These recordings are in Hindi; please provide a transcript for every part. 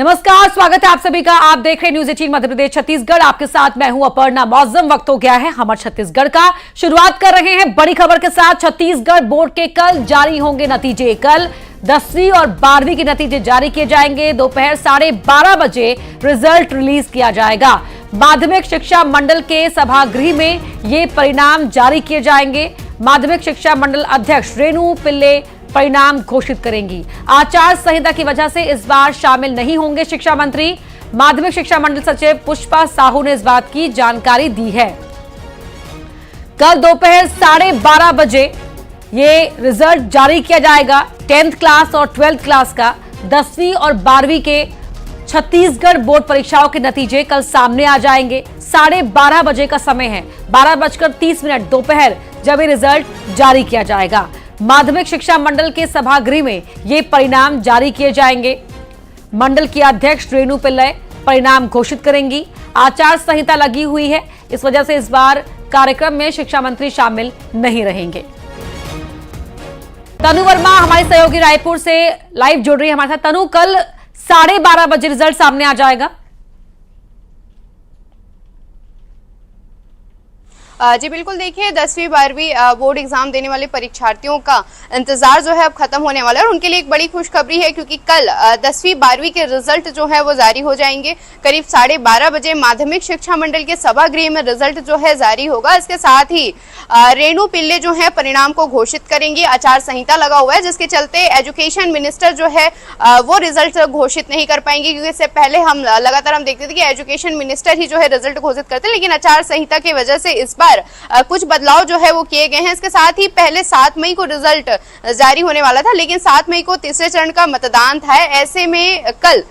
नमस्कार, स्वागत है आप सभी का। आप देख रहे हैं न्यूज 18 मध्य प्रदेश छत्तीसगढ़। आपके साथ मैं हूं अपर्णा। मौसम वक्त हो गया है हमारे छत्तीसगढ़ का। शुरुआत कर रहे हैं बड़ी खबर के साथ। छत्तीसगढ़ बोर्ड के कल जारी होंगे नतीजे। कल 10वीं और 12वीं के नतीजे जारी किए जाएंगे। दोपहर 12:30 बजे रिजल्ट रिलीज किया जाएगा। माध्यमिक शिक्षा मंडल के सभागृह में ये परिणाम जारी किए जाएंगे। माध्यमिक शिक्षा मंडल अध्यक्ष रेणु पिल्ले परिणाम घोषित करेंगी। आचार संहिता की वजह से इस बार शामिल नहीं होंगे शिक्षा मंत्री। माध्यमिक शिक्षा मंडल सचिव पुष्पा साहू ने इस बात की जानकारी दी है। कल दोपहर 12:30 बजे ये रिजल्ट जारी किया जाएगा। 10th क्लास और 12th क्लास का 10वीं और 12वीं के छत्तीसगढ़ बोर्ड परीक्षाओं के नतीजे कल सामने आ जाएंगे। 12:30 बजे का समय है, 12:30 दोपहर जब ये रिजल्ट जारी किया जाएगा। माध्यमिक शिक्षा मंडल के सभागृह में ये परिणाम जारी किए जाएंगे। मंडल की अध्यक्ष रेणु पिल्ले परिणाम घोषित करेंगी। आचार संहिता लगी हुई है, इस वजह से इस बार कार्यक्रम में शिक्षा मंत्री शामिल नहीं रहेंगे। तनु वर्मा हमारी सहयोगी रायपुर से लाइव जुड़ रही है हमारे साथ। तनु, कल 12:30 बजे रिजल्ट सामने आ जाएगा। जी बिल्कुल, देखिए 10वीं 12वीं बोर्ड एग्जाम देने वाले परीक्षार्थियों का इंतजार जो है अब खत्म होने वाला है और उनके लिए एक बड़ी खुशखबरी है क्योंकि कल 10वीं 12वीं के रिजल्ट जो है वो जारी हो जाएंगे। करीब 12:30 बजे माध्यमिक शिक्षा मंडल के सभागृह में रिजल्ट जो है जारी होगा। इसके साथ ही रेणु पिल्ले जो है परिणाम को घोषित करेंगी। आचार संहिता लगा हुआ है जिसके चलते एजुकेशन मिनिस्टर जो है वो रिजल्ट घोषित नहीं कर पाएंगे, क्योंकि इससे पहले हम लगातार देखते थे कि एजुकेशन मिनिस्टर ही जो है रिजल्ट घोषित करते, लेकिन आचार संहिता की वजह से इस बार कुछ बदलाव जो है वो किए गए हैं। इसके साथ ही पहले 7 मई को रिजल्ट जारी होने वाला था, लेकिन 7 मई को तीसरे चरण का मतदान था। ऐसे में कल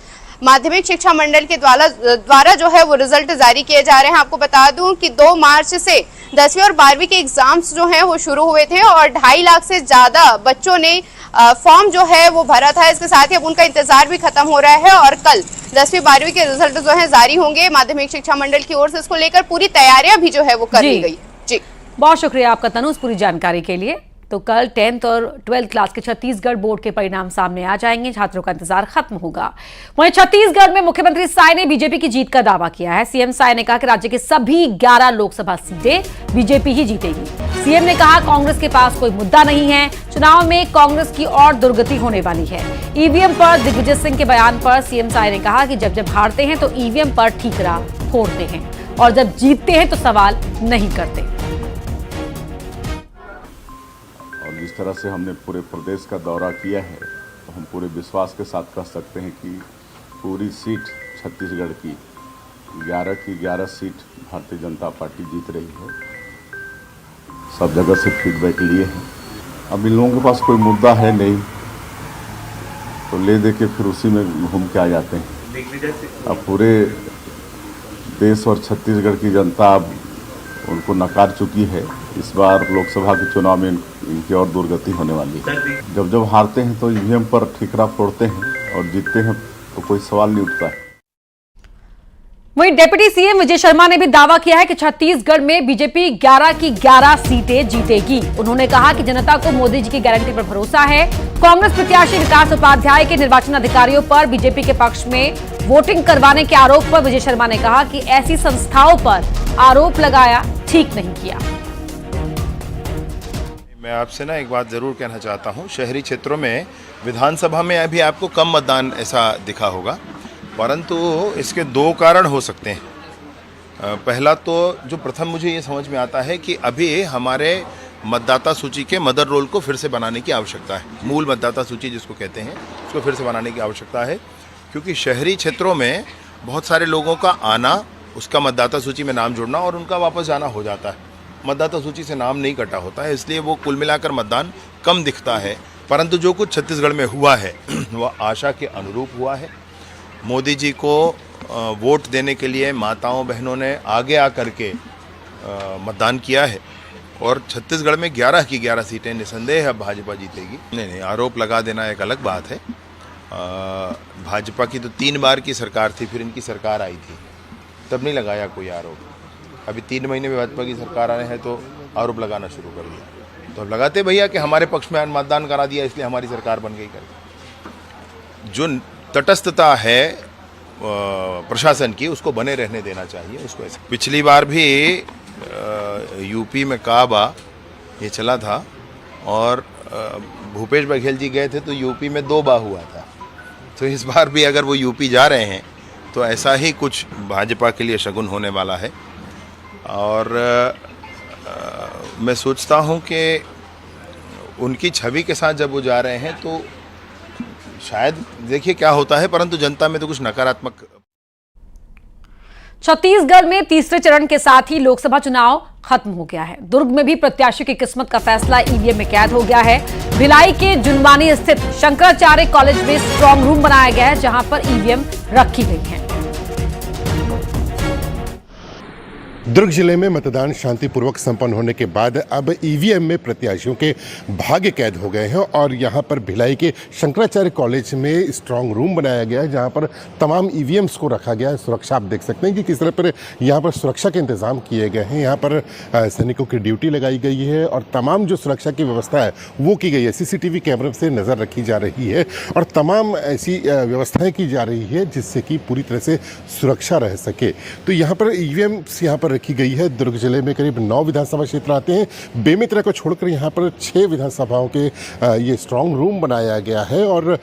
माध्यमिक शिक्षा मंडल के द्वारा जो है वो रिजल्ट जारी किए जा रहे हैं। आपको बता दूं कि 2 मार्च से 10वीं और 12वीं के एग्जाम्स जो हैं वो शुरू हुए थे और 2.5 लाख से ज्यादा बच्चों ने फॉर्म जो है वो भरा था। इसके साथ ही अब उनका इंतजार भी खत्म हो रहा है और कल 10वीं 12वीं के रिजल्ट जो है जारी होंगे। माध्यमिक शिक्षा मंडल की ओर से इसको लेकर पूरी तैयारियां भी जो है वो कर ली गई। जी, बहुत शुक्रिया आपका तनु इस पूरी जानकारी के लिए। तो कल 10th और 12th क्लास के छत्तीसगढ़ बोर्ड के परिणाम सामने आ जाएंगे। छात्रों का इंतजार खत्म होगा। वहीं छत्तीसगढ़ में मुख्यमंत्री साय ने बीजेपी की जीत का दावा किया है। सीएम साय ने कहा कि राज्य के सभी 11 लोकसभा सीटें बीजेपी ही जीतेगी। सीएम ने कहा कांग्रेस के पास कोई मुद्दा नहीं है, चुनाव में कांग्रेस की और दुर्गति होने वाली है। ईवीएम पर दिग्विजय सिंह के बयान पर सीएम साय ने कहा कि जब हारते हैं तो ईवीएम पर ठीकरा फोड़ते हैं और जब जीतते हैं तो सवाल नहीं करते। जिस तरह से हमने पूरे प्रदेश का दौरा किया है तो हम पूरे विश्वास के साथ कह सकते हैं कि पूरी सीट छत्तीसगढ़ की 11 की 11 सीट भारतीय जनता पार्टी जीत रही है। सब जगह से फीडबैक लिए हैं। अब इन लोगों के पास कोई मुद्दा है नहीं तो ले दे के फिर उसी में घूम के आ जाते हैं। अब पूरे देश और छत्तीसगढ़ की जनता अब उनको नकार चुकी है। इस बार लोकसभा के चुनाव में इनकी और दुर्गति होने वाली है। जब हारते हैं तो ईवीएम पर ठीकरा फोड़ते हैं और जीतते हैं तो कोई सवाल नहीं उठता है। वहीं डिप्टी सीएम विजय शर्मा ने भी दावा किया है कि छत्तीसगढ़ में बीजेपी 11 की 11 सीटें जीतेगी। उन्होंने कहा कि जनता को मोदी जी की गारंटी पर भरोसा है। कांग्रेस प्रत्याशी विकास उपाध्याय के निर्वाचन अधिकारियों पर बीजेपी के पक्ष में वोटिंग करवाने के आरोप पर विजय शर्मा ने कहा कि ऐसी संस्थाओं पर आरोप लगाया ठीक नहीं किया। मैं आपसे एक बात जरूर कहना चाहता हूं। शहरी क्षेत्रों में विधानसभा में अभी आपको कम मतदान ऐसा दिखा होगा, परंतु इसके 2 कारण हो सकते हैं। पहला तो जो प्रथम मुझे ये समझ में आता है कि अभी हमारे मतदाता सूची के मदर रोल को फिर से बनाने की आवश्यकता है। मूल मतदाता सूची जिसको कहते हैं उसको फिर से बनाने की आवश्यकता है, क्योंकि शहरी क्षेत्रों में बहुत सारे लोगों का आना, उसका मतदाता सूची में नाम जुड़ना और उनका वापस जाना हो जाता है। मतदाता सूची से नाम नहीं कटा होता है, इसलिए वो कुल मिलाकर मतदान कम दिखता है। परंतु जो कुछ छत्तीसगढ़ में हुआ है वह आशा के अनुरूप हुआ है। मोदी जी को वोट देने के लिए माताओं बहनों ने आगे आकर के मतदान किया है और छत्तीसगढ़ में 11 की 11 सीटें निसंदेह भाजपा जीतेगी। नहीं, आरोप लगा देना एक अलग बात है। भाजपा की तो 3 बार की सरकार थी, फिर इनकी सरकार आई थी, तब नहीं लगाया कोई आरोप। अभी 3 महीने में भाजपा की सरकार आए हैं तो आरोप लगाना शुरू कर दिया। तो अब लगाते भैया कि हमारे पक्ष में मतदान करा दिया इसलिए हमारी सरकार बन गई। कर जो तटस्थता है प्रशासन की उसको बने रहने देना चाहिए उसको। ऐसे पिछली बार भी यूपी में काबा ये चला था और भूपेश बघेल जी गए थे तो यूपी में 2 बार हुआ था। तो इस बार भी अगर वो यूपी जा रहे हैं तो ऐसा ही कुछ भाजपा के लिए शगुन होने वाला है। और मैं सोचता हूँ कि उनकी छवि के साथ जब वो जा रहे हैं तो शायद देखिए क्या होता है, परंतु जनता में तो कुछ नकारात्मक। छत्तीसगढ़ में तीसरे चरण के साथ ही लोकसभा चुनाव खत्म हो गया है। दुर्ग में भी प्रत्याशियों की किस्मत का फैसला ईवीएम में कैद हो गया है। भिलाई के जुनवानी स्थित शंकराचार्य कॉलेज में स्ट्रांग रूम बनाया गया है, जहां पर ईवीएम रखी गई है। दुर्ग जिले में मतदान शांतिपूर्वक संपन्न होने के बाद अब ईवीएम में प्रत्याशियों के भाग्य कैद हो गए हैं और यहां पर भिलाई के शंकराचार्य कॉलेज में स्ट्रांग रूम बनाया गया है, जहां पर तमाम ईवीएम्स को रखा गया है। सुरक्षा आप देख सकते हैं कि किस तरह पर यहां पर सुरक्षा के इंतजाम किए गए हैं। यहां पर सैनिकों की ड्यूटी लगाई गई है और तमाम जो सुरक्षा की व्यवस्था है वो की गई है। सीसीटीवी कैमरे से नज़र रखी जा रही है और तमाम ऐसी व्यवस्थाएँ की जा रही है जिससे कि पूरी तरह से सुरक्षा रह सके। तो यहाँ पर ईवीएम्स यहाँ पर रखी गई है। दुर्ग जिले में करीब 9 विधानसभा क्षेत्र आते हैं। बेमेतरा को छोड़कर यहाँ पर 6 विधानसभाओं के ये स्ट्रांग रूम बनाया गया है और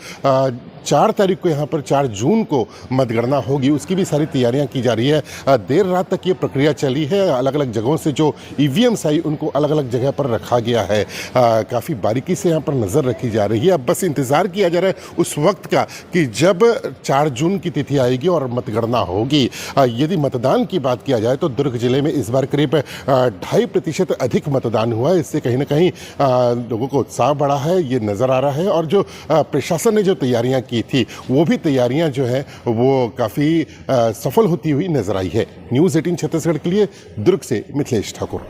4 तारीख को यहाँ पर 4 जून को मतगणना होगी, उसकी भी सारी तैयारियां की जा रही है। देर रात तक ये प्रक्रिया चली है। अलग अलग जगहों से जो ईवीएम्स आई उनको अलग अलग जगह पर रखा गया है। काफ़ी बारीकी से यहाँ पर नज़र रखी जा रही है। अब बस इंतज़ार किया जा रहा है उस वक्त का कि जब 4 जून की तिथि आएगी और मतगणना होगी। यदि मतदान की बात किया जाए तो दुर्ग जिले में इस बार करीब 2.5% अधिक मतदान हुआ है। इससे कहीं ना कहीं लोगों को उत्साह बढ़ा है, ये नज़र आ रहा है। और जो प्रशासन ने जो तैयारियां की थी वो भी तैयारियां जो है वो काफ़ी सफल होती हुई नजर आई है। न्यूज़ 18 छत्तीसगढ़ के लिए दुर्ग से मिथिलेश ठाकुर।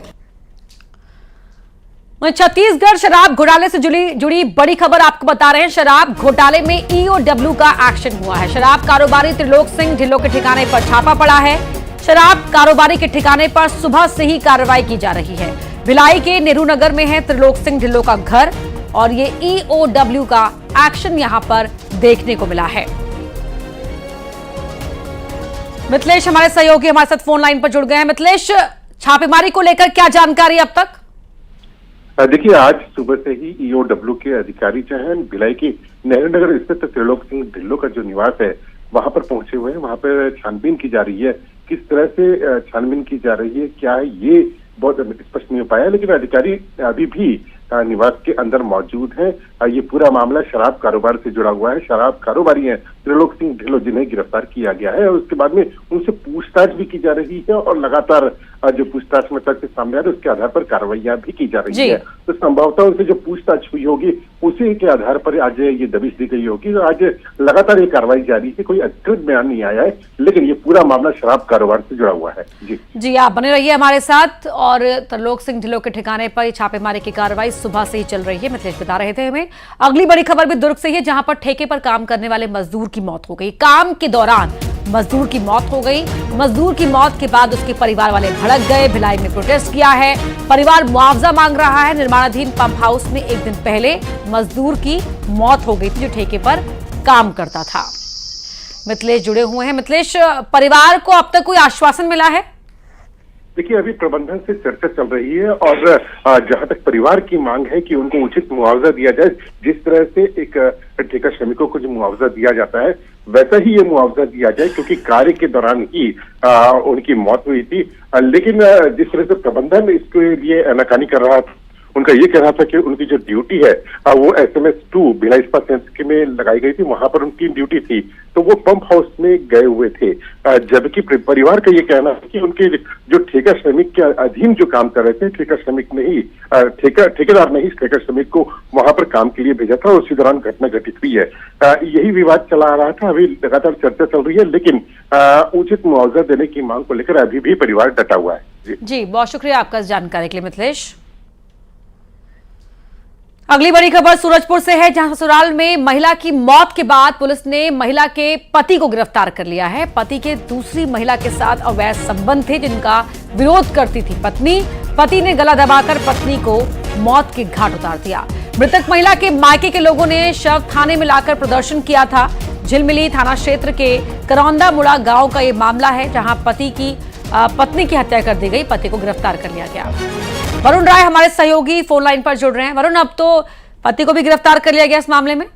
छत्तीसगढ़ शराब घोटाले से जुड़ी बड़ी खबर आपको बता रहे हैं। शराब घोटाले में ईओडब्ल्यू का एक्शन हुआ है। शराब कारोबारी त्रिलोक सिंह ढिल्लों के ठिकाने पर छापा पड़ा है। शराब कारोबारी के ठिकाने पर सुबह से ही कार्रवाई की जा रही है। भिलाई के नेहरू नगर में है त्रिलोक सिंह ढिल्लों का घर और ये ईओडब्ल्यू का एक्शन यहां पर देखने को मिला है। मिथिलेश हमारे सहयोगी हमारे साथ फोन लाइन पर जुड़ गए हैं। मिथिलेश, छापेमारी को लेकर क्या जानकारी अब तक? देखिए, आज सुबह से ही ईओडब्ल्यू के अधिकारी जो हैं भिलाई की नेहरू नगर स्थित त्रिलोक सिंह ढिल्लों का जो निवास है वहां पर पहुंचे हुए हैं। वहां पर छानबीन की जा रही है। किस तरह से छानबीन की जा रही है, क्या है, ये बहुत स्पष्ट नहीं हो पाया, लेकिन अधिकारी अभी भी निवास के अंदर मौजूद हैं। ये पूरा मामला शराब कारोबार से जुड़ा हुआ है। शराब कारोबारी हैं त्रिलोक सिंह ढिल्लों, जिन्हें गिरफ्तार किया गया है और उसके बाद में उनसे पूछताछ भी की जा रही है और लगातार जो पूछताछ में तथ्य सामने आ रहे उसके आधार पर कार्रवाइयां भी की जा रही है। तो संभवतः उनसे जो पूछताछ हुई होगी उसी के आधार पर आज ये दबिश दी गई होगी। तो आज लगातार ये कार्रवाई जारी है। कोई अधिकृत बयान नहीं आया है, लेकिन ये पूरा मामला शराब कारोबार से जुड़ा हुआ है। जी, आप बने रहिए हमारे साथ। और त्रिलोक सिंह ढिल्लों के ठिकाने पर छापेमारी की कार्रवाई सुबह से ही चल रही है। मिथिलेश बता रहे थे हमें। अगली बड़ी खबर भी दुर्ग से ही है, जहां पर ठेके पर काम करने वाले मजदूर की मौत हो गई। काम के दौरान मजदूर की मौत हो गई। मजदूर की मौत के बाद उसके परिवार वाले भड़क गए। भिलाई में प्रोटेस्ट किया है। परिवार मुआवजा मांग रहा है। निर्माणाधीन पंप हाउस में एक दिन पहले मजदूर की मौत हो गई थी जो ठेके पर काम करता था। मिथिलेश जुड़े हुए हैं। मिथिलेश, परिवार को अब तक कोई आश्वासन मिला है? देखिए, अभी प्रबंधन से चर्चा चल रही है और जहां तक परिवार की मांग है कि उनको उचित मुआवजा दिया जाए, जिस तरह से एक ठेका श्रमिकों को जो मुआवजा दिया जाता है वैसा ही ये मुआवजा दिया जाए, क्योंकि कार्य के दौरान ही उनकी मौत हुई थी। लेकिन जिस तरह से प्रबंधन इसके लिए आनाकानी कर रहा था, उनका ये कहना था कि उनकी जो ड्यूटी है वो SMS2 भिलाई इस्पात संयंत्र में लगाई गई थी, वहां पर उनकी ड्यूटी थी, तो वो पंप हाउस में गए हुए थे। जबकि परिवार का ये कहना है कि उनके जो ठेका श्रमिक के अधीन जो काम कर रहे थे, ठेका श्रमिक ने ही ठेकेदार ने ही ठेका श्रमिक को वहां पर काम के लिए भेजा था और उसी दौरान घटना घटित हुई है। यही विवाद चला आ रहा था। अभी लगातार चर्चा चल रही है, लेकिन उचित मुआवजा देने की मांग को लेकर अभी भी परिवार डटा हुआ है। जी, बहुत शुक्रिया आपका इस जानकारी के लिए मिथिलेश। अगली बड़ी खबर सूरजपुर से है, जहां ससुराल में महिला की मौत के बाद पुलिस ने महिला के पति को गिरफ्तार कर लिया है। पति के दूसरी महिला के साथ अवैध संबंध थे जिनका विरोध करती थी पत्नी। पति ने गला दबाकर पत्नी को मौत के घाट उतार दिया। मृतक महिला के मायके के लोगों ने शव थाने में लाकर प्रदर्शन किया था। झिलमिली थाना क्षेत्र के करौंदा मुड़ा गांव का ये मामला है, जहां पत्नी की हत्या कर दी गई, पति को गिरफ्तार कर लिया गया। वरुण राय हमारे सहयोगी फोन लाइन पर जुड़ रहे हैं। वरुण, अब तो पति को भी गिरफ्तार कर लिया गया इस मामले में?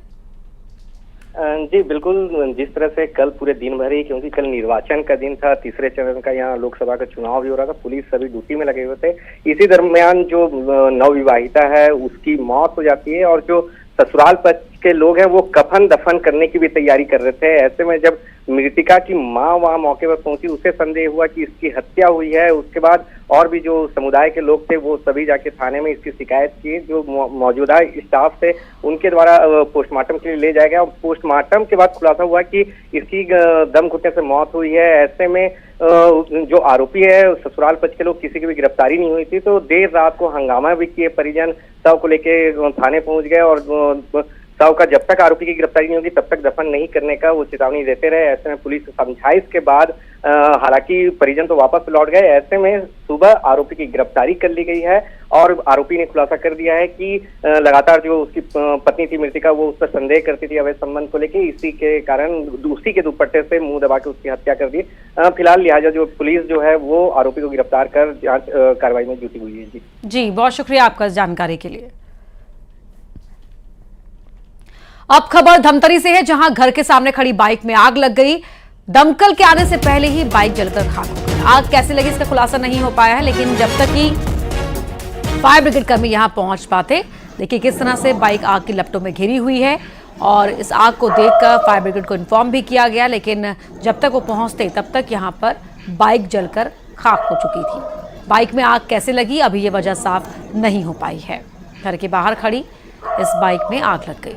जी बिल्कुल, जिस तरह से कल पूरे दिन भर ही, क्योंकि कल निर्वाचन का दिन था, तीसरे चरण का यहाँ लोकसभा का चुनाव भी हो रहा था, पुलिस सभी ड्यूटी में लगे हुए थे। इसी दरमियान जो नवविवाहिता है उसकी मौत हो जाती है और जो ससुराल पक्ष के लोग हैं वो कफन दफन करने की भी तैयारी कर रहे थे। ऐसे में जब मृतिका की मां वहां मौके पर पहुंची, उसे संदेह हुआ कि इसकी हत्या हुई है। उसके बाद और भी जो समुदाय के लोग थे वो सभी जाके थाने में इसकी शिकायत की। जो मौजूदा स्टाफ थे उनके द्वारा पोस्टमार्टम के लिए ले जाया गया और पोस्टमार्टम के बाद खुलासा हुआ कि इसकी दम घुटने से मौत हुई है। ऐसे में जो आरोपी है, ससुराल पक्ष के लोग, किसी की भी गिरफ्तारी नहीं हुई थी, तो देर रात को हंगामा भी किए। परिजन शव को लेके थाने पहुंच गए और शव का जब तक आरोपी की गिरफ्तारी नहीं होगी तब तक दफन नहीं करने का वो चेतावनी देते रहे। ऐसे में पुलिस समझाइश के बाद हालांकि परिजन तो वापस लौट गए। ऐसे में सुबह आरोपी की गिरफ्तारी कर ली गई है और आरोपी ने खुलासा कर दिया है कि लगातार जो उसकी पत्नी थी मृतिका, वो उस पर संदेह करती थी अवैध संबंध को लेके, इसी के कारण उसी के दुपट्टे से मुंह दबा के उसकी हत्या कर दी। फिलहाल लिहाजा जो पुलिस जो है वो आरोपी को गिरफ्तार कर जांच कार्रवाई में जुटी हुई है। जी, बहुत शुक्रिया आपका इस जानकारी के लिए। अब खबर धमतरी से है, जहां घर के सामने खड़ी बाइक में आग लग गई। दमकल के आने से पहले ही बाइक जलकर खाक हो गई। आग कैसे लगी इसका खुलासा नहीं हो पाया है, लेकिन जब तक कि फायर ब्रिगेड कर्मी यहां पहुंच पाते, देखिए किस तरह से बाइक आग की लपटों में घिरी हुई है और इस आग को देखकर फायर ब्रिगेड को इन्फॉर्म भी किया गया, लेकिन जब तक वो पहुंचते तब तक यहां पर बाइक जलकर खाक हो चुकी थी। बाइक में आग कैसे लगी, अभी ये वजह साफ नहीं हो पाई है। घर के बाहर खड़ी इस बाइक में आग लग गई।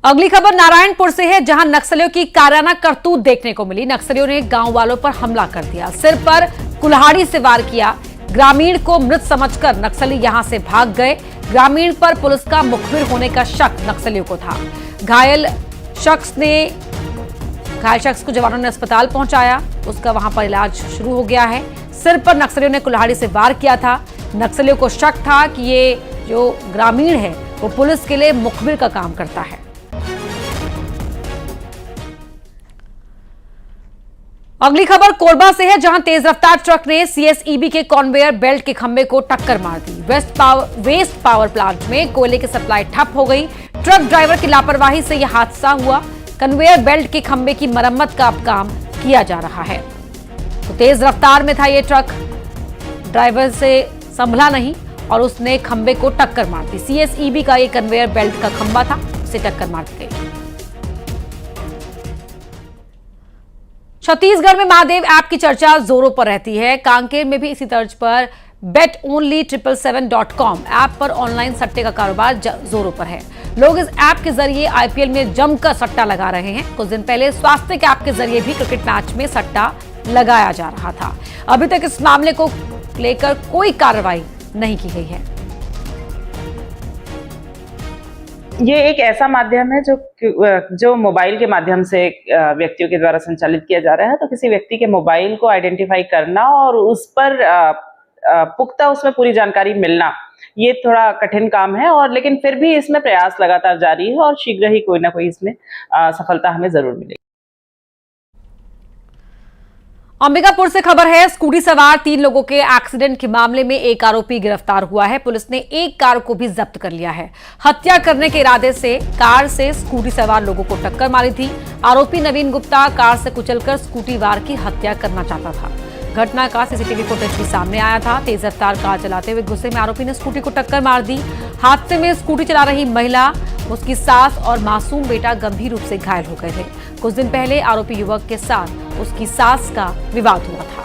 अगली खबर नारायणपुर से है, जहां नक्सलियों की काराना करतूत देखने को मिली। नक्सलियों ने गांव वालों पर हमला कर दिया, सिर पर कुल्हाड़ी से वार किया। ग्रामीण को मृत समझकर नक्सली यहां से भाग गए। ग्रामीण पर पुलिस का मुखबिर होने का शक नक्सलियों को था। घायल शख्स को जवानों ने अस्पताल पहुंचाया, उसका वहां पर इलाज शुरू हो गया है। सिर पर नक्सलियों ने कुल्हाड़ी से वार किया था। नक्सलियों को शक था कि ये जो ग्रामीण है वो पुलिस के लिए मुखबिर का काम करता है। अगली खबर कोरबा से है, जहां तेज रफ्तार ट्रक ने सीएसईबी के कन्वेयर बेल्ट के खंभे को टक्कर मार दी। वेस्ट पावर प्लांट में कोयले की सप्लाई ठप हो गई। ट्रक ड्राइवर की लापरवाही से यह हादसा हुआ। कन्वेयर बेल्ट के खंभे की मरम्मत का अब काम किया जा रहा है। तो तेज रफ्तार में था यह ट्रक, ड्राइवर से संभला नहीं और उसने खंभे को टक्कर मार दी। सीएसईबी का यह कन्वेयर बेल्ट का खंभा था, उसे टक्कर मार दी गई। छत्तीसगढ़ में महादेव ऐप की चर्चा जोरों पर रहती है। कांकेर में भी इसी तर्ज पर betonly777.com ऐप पर ऑनलाइन सट्टे का कारोबार जोरों पर है। लोग इस ऐप के जरिए आईपीएल में जमकर सट्टा लगा रहे हैं। कुछ दिन पहले स्वास्थ्य ऐप के जरिए भी क्रिकेट मैच में सट्टा लगाया जा रहा था। अभी तक इस मामले को लेकर कोई कार्रवाई नहीं की गई है। ये एक ऐसा माध्यम है जो मोबाइल के माध्यम से व्यक्तियों के द्वारा संचालित किया जा रहा है। तो किसी व्यक्ति के मोबाइल को आइडेंटिफाई करना और उस पर पुख्ता उसमें पूरी जानकारी मिलना, ये थोड़ा कठिन काम है, और लेकिन फिर भी इसमें प्रयास लगातार जारी है और शीघ्र ही कोई ना कोई इसमें सफलता हमें जरूर मिलेगी। अंबिकापुर से खबर है, स्कूटी सवार 3 लोगों के एक्सीडेंट के मामले में एक आरोपी गिरफ्तार हुआ है। पुलिस ने एक कार को भी जब्त कर लिया है। हत्या करने के इरादे से कार से स्कूटी सवार लोगों को टक्कर मारी थी। आरोपी नवीन गुप्ता कार से कुचलकर स्कूटी वार की हत्या करना चाहता था। घटना का सीसीटीवी फुटेज भी सामने आया था। तेज रफ्तार कार चलाते हुए गुस्से में आरोपी ने स्कूटी को टक्कर मार दी। हादसे में स्कूटी चला रही महिला, उसकी सास और मासूम बेटा गंभीर रूप से घायल हो गए थे। कुछ दिन पहले आरोपी युवक के साथ उसकी सास का विवाद हुआ था।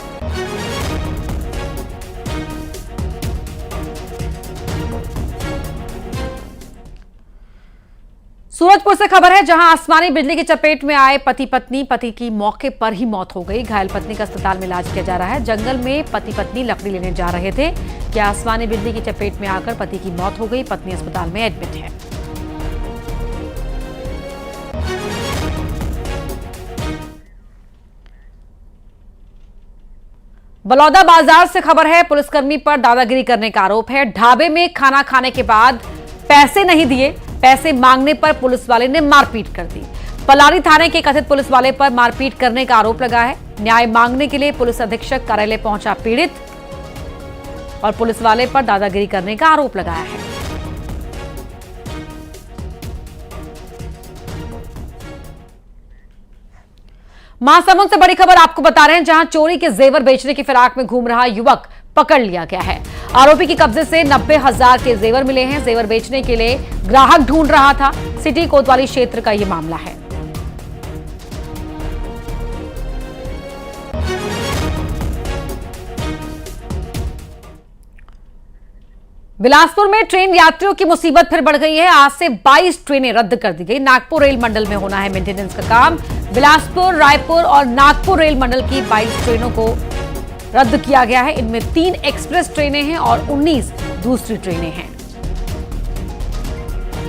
सूरजपुर से खबर है, जहां आसमानी बिजली की चपेट में आए पति पत्नी, पति की मौके पर ही मौत हो गई। घायल पत्नी का अस्पताल में इलाज किया जा रहा है। जंगल में पति पत्नी लकड़ी लेने जा रहे थे कि आसमानी बिजली की चपेट में आकर पति की मौत हो गई। पत्नी अस्पताल में एडमिट है। बलौदा बाजार से खबर है, पुलिसकर्मी पर दादागिरी करने का आरोप है। ढाबे में खाना खाने के बाद पैसे नहीं दिए, पैसे मांगने पर पुलिस वाले ने मारपीट कर दी। पलारी थाने के कथित पुलिस वाले पर मारपीट करने का आरोप लगा है। न्याय मांगने के लिए पुलिस अधीक्षक कार्यालय पहुंचा पीड़ित और पुलिस वाले पर दादागिरी करने का आरोप लगाया है। महासमुंद से बड़ी खबर आपको बता रहे हैं, जहां चोरी के जेवर बेचने की फिराक में घूम रहा युवक पकड़ लिया गया है। आरोपी के कब्जे से 90,000 के जेवर मिले हैं। जेवर बेचने के लिए ग्राहक ढूंढ रहा था। सिटी कोतवाली क्षेत्र का यह मामला है। बिलासपुर में ट्रेन यात्रियों की मुसीबत फिर बढ़ गई है। आज से 22 ट्रेनें रद्द कर दी गई। नागपुर रेल मंडल में होना है मेंटेनेंस का काम। बिलासपुर, रायपुर और नागपुर रेल मंडल की 22 ट्रेनों को रद्द किया गया है। इनमें 3 एक्सप्रेस ट्रेनें हैं और 19 दूसरी ट्रेनें हैं।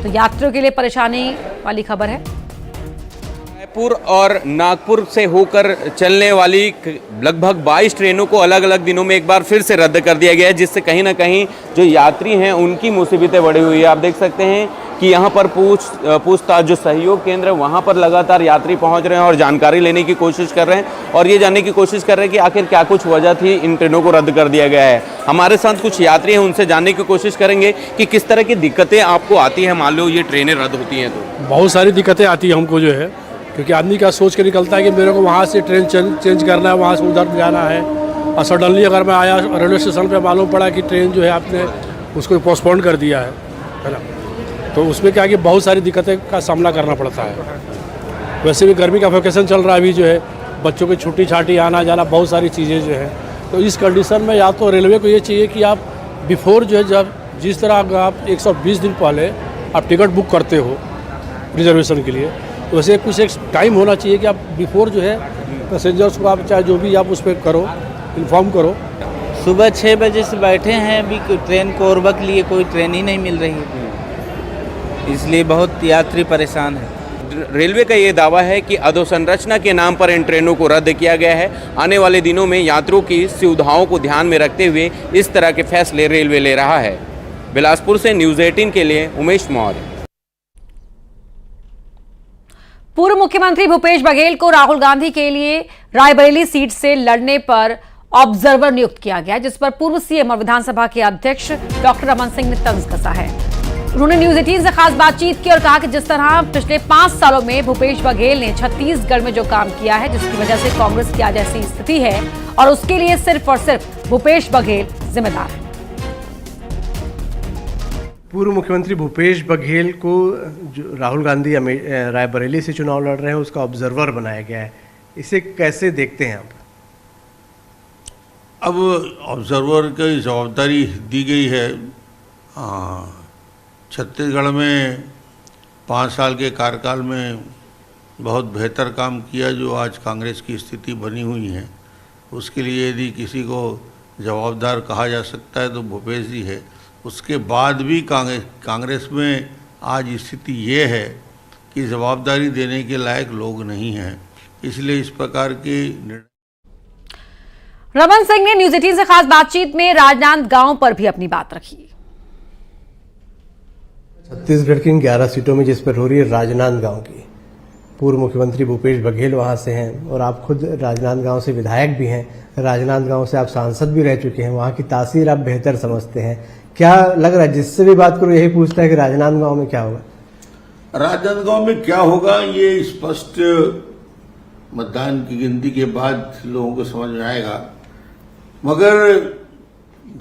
तो यात्रियों के लिए परेशानी वाली खबर है। रायपुर और नागपुर से होकर चलने वाली लगभग 22 ट्रेनों को अलग अलग दिनों में एक बार फिर से रद्द कर दिया गया है, जिससे कहीं ना कहीं जो यात्री हैं उनकी मुसीबतें बढ़ी हुई है। आप देख सकते हैं कि यहाँ पर पूछताछ जो सहयोग केंद्र है वहाँ पर लगातार यात्री पहुँच रहे हैं और जानकारी लेने की कोशिश कर रहे हैं और ये जानने की कोशिश कर रहे हैं कि आखिर क्या कुछ वजह थी इन ट्रेनों को रद्द कर दिया गया है। हमारे साथ कुछ यात्री हैं, उनसे जानने की कोशिश करेंगे कि किस तरह की दिक्कतें आपको आती हैं मान लो ये ट्रेनें रद्द होती हैं तो। बहुत सारी दिक्कतें आती है हमको जो है, क्योंकि आदमी का सोच के निकलता है कि मेरे को वहाँ से ट्रेन चेंज करना है, वहाँ से उधर जाना है, और सडनली अगर मैं आया रेलवे स्टेशन पे मालूम पड़ा कि ट्रेन जो है आपने उसको पोस्टपोन कर दिया है ना, तो उसमें क्या कि बहुत सारी दिक्कतें का सामना करना पड़ता है। वैसे भी गर्मी का वैकेशन चल रहा है अभी जो है, बच्चों की छुट्टी छाटी आना जाना बहुत सारी चीज़ें जो है, तो इस कंडीशन में या तो रेलवे को ये चाहिए कि आप बिफोर जो है जब जिस तरह आप 120 दिन पहले आप टिकट बुक करते हो रिजर्वेशन के लिए, वैसे कुछ एक टाइम होना चाहिए कि आप बिफोर जो है पैसेंजर्स को आप चाहे जो भी आप उस पर करो, इन्फॉर्म करो। सुबह 6 बजे से बैठे हैं, अभी ट्रेन कोरबा के लिए कोई ट्रेन ही नहीं मिल रही है, इसलिए बहुत यात्री परेशान है। रेलवे का ये दावा है कि अधोसंरचना के नाम पर इन ट्रेनों को रद्द किया गया है। आने वाले दिनों में यात्रियों की सुविधाओं को ध्यान में रखते हुए इस तरह के फैसले रेलवे ले रहा है। बिलासपुर से न्यूज़ 18 के लिए उमेश मौर्य। पूर्व मुख्यमंत्री भूपेश बघेल को राहुल गांधी के लिए रायबरेली सीट से लड़ने पर ऑब्जर्वर नियुक्त किया गया, जिस पर पूर्व सीएम और विधानसभा के अध्यक्ष डॉक्टर रमन सिंह ने तंज कसा है। उन्होंने न्यूज़ 18 से खास बातचीत की और कहा कि जिस तरह पिछले 5 सालों में भूपेश बघेल ने छत्तीसगढ़ में जो काम किया है, जिसकी वजह से कांग्रेस की आज ऐसी स्थिति है, और उसके लिए सिर्फ और सिर्फ भूपेश बघेल जिम्मेदार है। पूर्व मुख्यमंत्री भूपेश बघेल को जो राहुल गांधी रायबरेली से चुनाव लड़ रहे हैं उसका ऑब्जर्वर बनाया गया है, इसे कैसे देखते हैं आप? अब ऑब्जर्वर की जवाबदारी दी गई है। छत्तीसगढ़ में 5 साल के कार्यकाल में बहुत बेहतर काम किया जो आज कांग्रेस की स्थिति बनी हुई है, उसके लिए यदि किसी को जवाबदार कहा जा सकता है तो भूपेश जी है। उसके बाद भी कांग्रेस में आज स्थिति ये है कि जवाबदारी देने के लायक लोग नहीं हैं, इसलिए इस प्रकार की रमन सिंह ने न्यूज़ 18 से खास बातचीत में राजनांदगांव पर भी अपनी बात रखी। छत्तीसगढ़ की इन 11 सीटों में जिस पर हो रही है राजनांदगांव की, पूर्व मुख्यमंत्री भूपेश बघेल वहां से हैं और आप खुद राजनांदगांव से विधायक भी हैं, राजनांदगांव से आप सांसद भी रह चुके हैं, वहां की तासीर आप बेहतर समझते हैं। क्या लग रहा है, जिससे भी बात करो यही पूछता है कि राजनांदगांव में क्या होगा? राजनांदगांव में क्या होगा ये स्पष्ट मतदान की गिनती के बाद लोगों को समझ में आएगा, मगर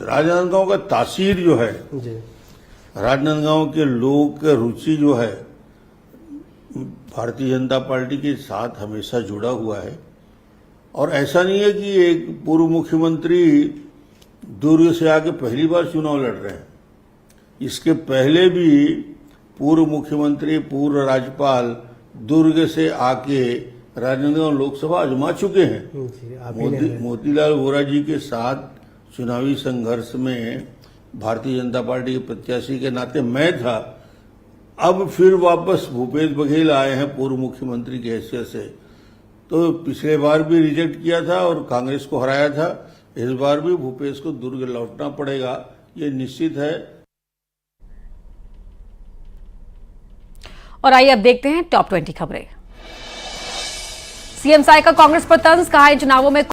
राजनांदगांव का तासीर जो है जी, राजनांदगांव के लोगों की रुचि जो है भारतीय जनता पार्टी के साथ हमेशा जुड़ा हुआ है। और ऐसा नहीं है कि एक पूर्व मुख्यमंत्री दुर्ग से आके पहली बार चुनाव लड़ रहे हैं, इसके पहले भी पूर्व मुख्यमंत्री पूर्व राज्यपाल दुर्ग से आके राजनांदगांव लोकसभा आजमा चुके हैं। मोतीलाल वोरा जी के साथ चुनावी संघर्ष में भारतीय जनता पार्टी के प्रत्याशी के नाते मैं था, अब फिर वापस भूपेश बघेल आए हैं पूर्व मुख्यमंत्री की हैसियत से। तो पिछले बार भी रिजेक्ट किया था और कांग्रेस को हराया था, इस बार भी भूपेश को दुर्ग लौटना पड़ेगा, ये निश्चित है। और आइए अब देखते हैं टॉप 20 खबरें। सीएम साय का कांग्रेस पर तंज, कहा इन चुनावों में